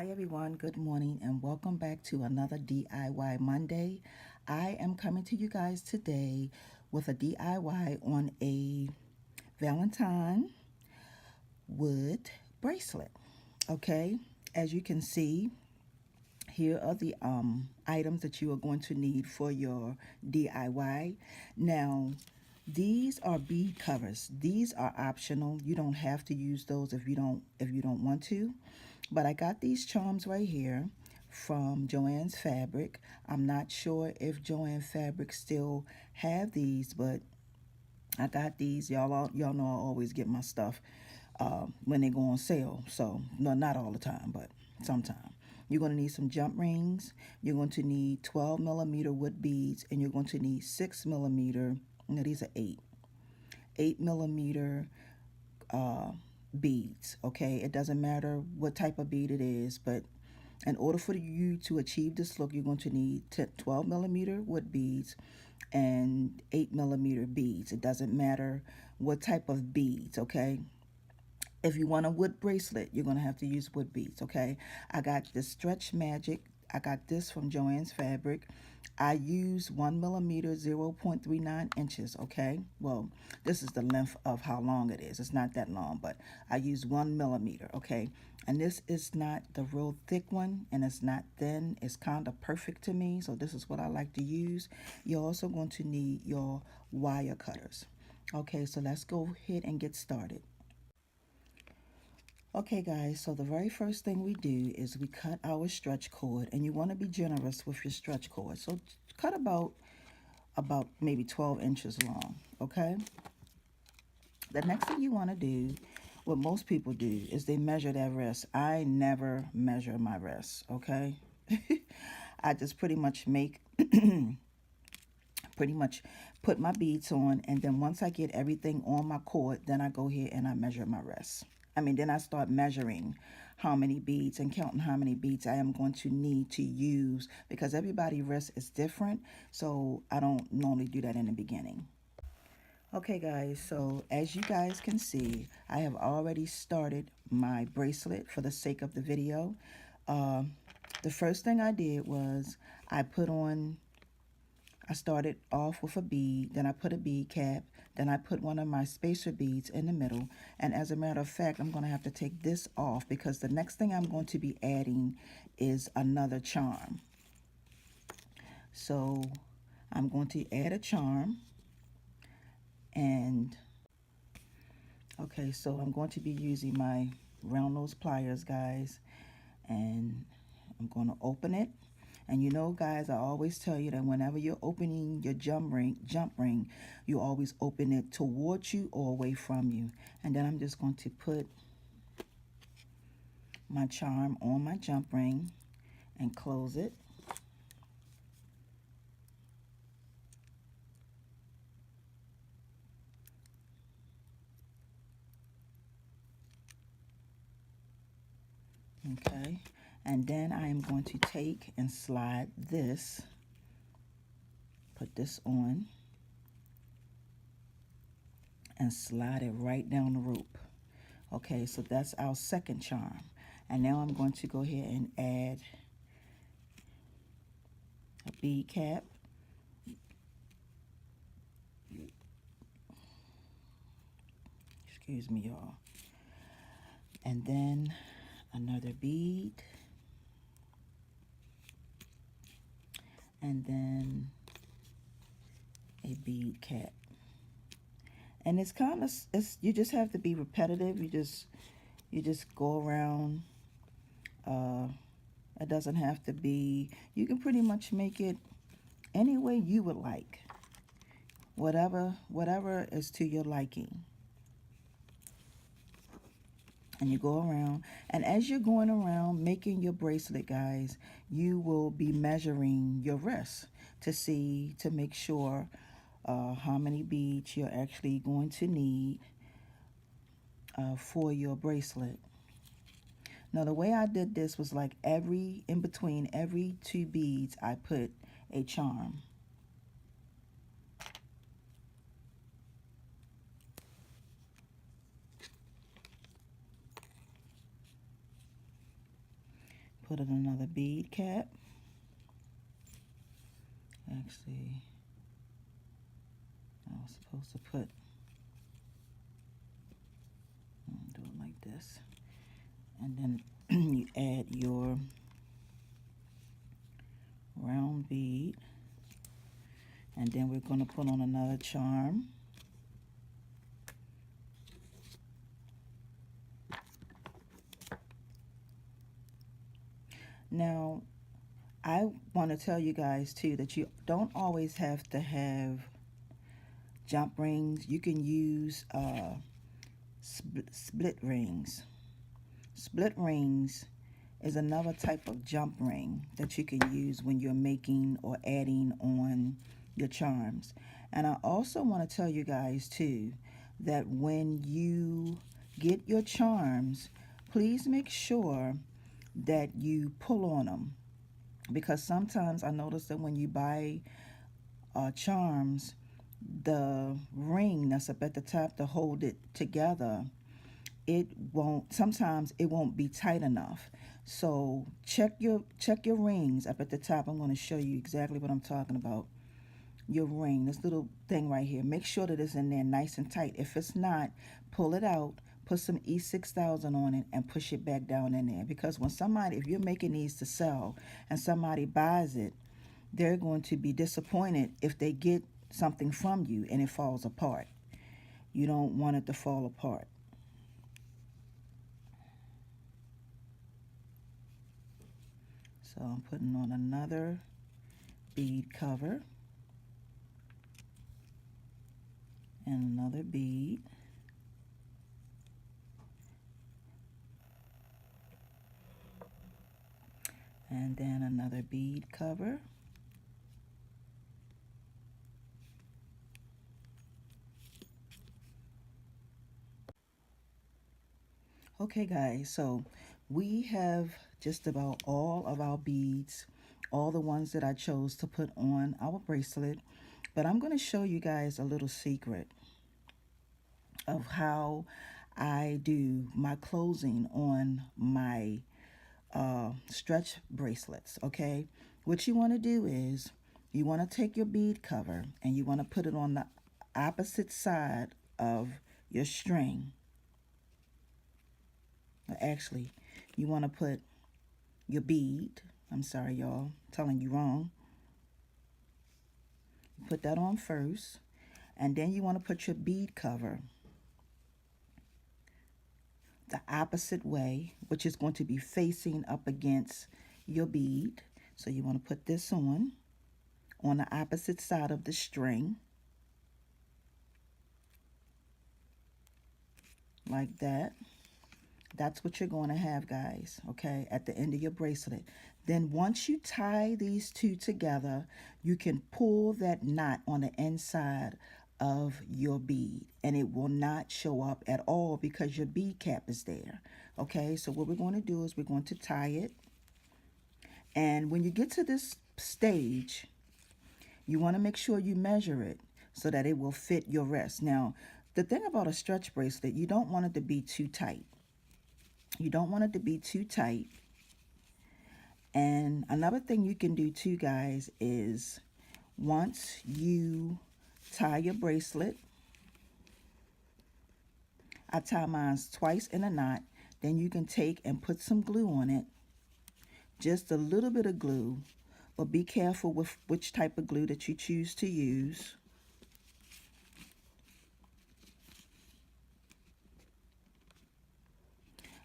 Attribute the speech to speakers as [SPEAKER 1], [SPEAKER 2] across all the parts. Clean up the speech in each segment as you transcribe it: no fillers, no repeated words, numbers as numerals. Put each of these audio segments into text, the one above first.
[SPEAKER 1] Hi everyone, good morning and welcome back to another DIY Monday. I am coming to you guys today with a DIY on a Valentine wood bracelet. Okay, as you can see, here are the items that you are going to need for your DIY. Now, these are bead covers. These are optional. You don't have to use those if you don't want to. But I got these charms right here from Joann's Fabric. I'm not sure if Joann Fabric still have these, but I got these. Y'all know I always get my stuff when they go on sale. So no, not all the time, but sometime. You're going to need some jump rings. You're going to need 12mm wood beads, and you're going to need 6mm. No, these are 8mm beads. Okay, it doesn't matter what type of bead it is, but in order for you to achieve this look, you're going to need 12mm wood beads and 8mm beads. It doesn't matter what type of beads. Okay, if you want a wood bracelet, you're going to have to use wood beads. Okay, I got this Stretch Magic. I got this from Joann's Fabric. I use 1mm, 0.39 inches. Okay, well, this is the length of how long it is. It's not that long, but I use 1mm. Okay, and this is not the real thick one, and it's not thin. It's kind of perfect to me, so this is what I like to use. You're also going to need your wire cutters. Okay, so let's go ahead and get started. Okay guys, so the very first thing we do is we cut our stretch cord, and you want to be generous with your stretch cord. So cut about maybe 12 inches long, okay? The next thing you want to do, what most people do, is they measure their wrist. I never measure my wrist, okay? I just pretty much put my beads on, and then once I get everything on my cord, then I go here and I measure my wrist. Then I start measuring how many beads and counting how many beads I am going to need to use, because everybody's wrist is different, so I don't normally do that in the beginning. Okay guys, so as you guys can see, I have already started my bracelet for the sake of the video. The first thing I did was I started off with a bead, then I put a bead cap, then I put one of my spacer beads in the middle, and as a matter of fact, I'm going to have to take this off because the next thing I'm going to be adding is another charm. So I'm going to add a charm, and okay, so I'm going to be using my round nose pliers, guys, and I'm going to open it. And you know, guys, I always tell you that whenever you're opening your jump ring, you always open it towards you or away from you. And then I'm just going to put my charm on my jump ring and close it. Okay, and then I am going to take and slide this, put this on, and slide it right down the rope. Okay, so that's our second charm. And now I'm going to go ahead and add a bead cap. Excuse me, y'all. And then another bead. And then a bead cap. And it's kind of, you just have to be repetitive. You just go around. It doesn't have to be, you can pretty much make it any way you would like. Whatever is to your liking. And you go around, and as you're going around making your bracelet, guys, you will be measuring your wrist to make sure how many beads you're actually going to need for your bracelet. Now, the way I did this was like in between every 2 beads, I put a charm. put in another bead cap. Actually, I was supposed to put, do it like this. And then you add your round bead. And then we're going to put on another charm. Now, I want to tell you guys too that you don't always have to have jump rings. You can use split rings. Split rings is another type of jump ring that you can use when you're making or adding on your charms. And I also want to tell you guys too that when you get your charms, please make sure that you pull on them, because sometimes I notice that when you buy charms, the ring that's up at the top to hold it together, sometimes it won't be tight enough. So check your rings up at the top. I'm going to show you exactly what I'm talking about. Your ring, this little thing right here, make sure that it's in there nice and tight. If it's not, pull it out, put some E6000 on it, and push it back down in there. Because when somebody, if you're making these to sell and somebody buys it, they're going to be disappointed if they get something from you and it falls apart. You don't want it to fall apart. So I'm putting on another bead cover and another bead. And then another bead cover. Okay guys, so we have just about all of our beads, all the ones that I chose to put on our bracelet. But I'm going to show you guys a little secret of how I do my closing on my stretch bracelets. Okay, what you want to do is you want to take your bead cover and you want to put it on the opposite side of your string. Actually, you want to put your bead, I'm sorry y'all, telling you wrong. Put that on first, and then you want to put your bead cover the opposite way, which is going to be facing up against your bead. So you want to put this on the opposite side of the string, like that. That's what you're going to have, guys, okay, at the end of your bracelet. Then once you tie these two together, you can pull that knot on the inside of your bead, and it will not show up at all because your bead cap is there. Okay, so what we're going to do is we're going to tie it. And when you get to this stage, you want to make sure you measure it so that it will fit your wrist. Now, the thing about a stretch bracelet, you don't want it to be too tight. You don't want it to be too tight. And another thing you can do too, guys, is once you tie your bracelet, I tie mine twice in a knot, then you can take and put some glue on it, just a little bit of glue, but be careful with which type of glue that you choose to use.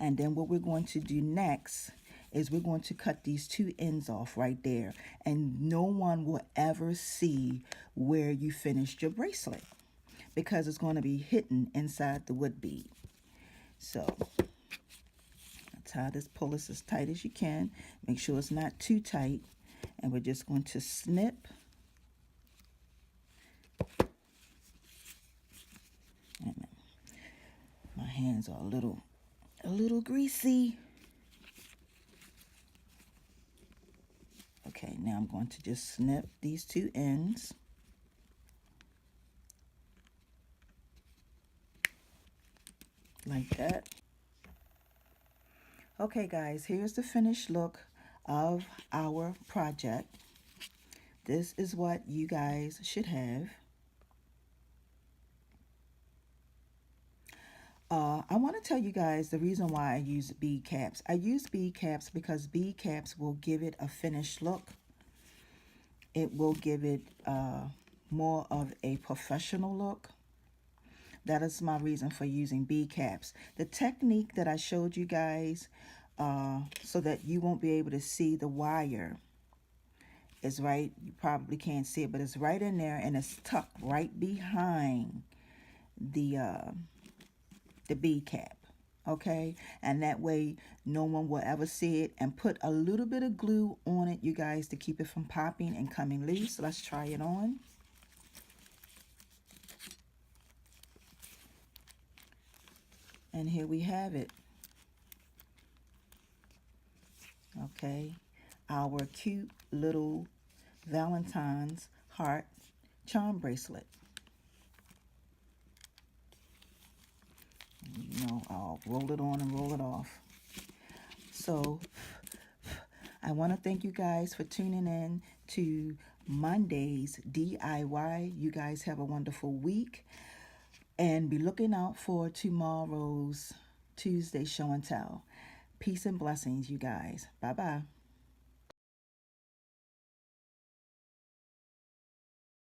[SPEAKER 1] And then what we're going to do next is we're going to cut these two ends off right there. And no one will ever see where you finished your bracelet because it's going to be hidden inside the wood bead. So tie this, pull this as tight as you can. Make sure it's not too tight. And we're just going to snip. And my hands are a little greasy. Okay, now I'm going to just snip these two ends. Like that. Okay guys, here's the finished look of our project. This is what you guys should have. I want to tell you guys the reason why I use bead caps. I use bead caps because bead caps will give it a finished look. It will give it more of a professional look. That is my reason for using bead caps. The technique that I showed you guys so that you won't be able to see the wire is right. You probably can't see it, but it's right in there and it's tucked right behind the bead cap. Okay, and that way no one will ever see it. And put a little bit of glue on it, you guys, to keep it from popping and coming loose. Let's try it on. And here we have it. Okay, our cute little Valentine's heart charm bracelet. You know, I'll roll it on and roll it off. So I want to thank you guys for tuning in to Monday's DIY. You guys have a wonderful week. And be looking out for tomorrow's Tuesday show and tell. Peace and blessings, you guys. Bye-bye.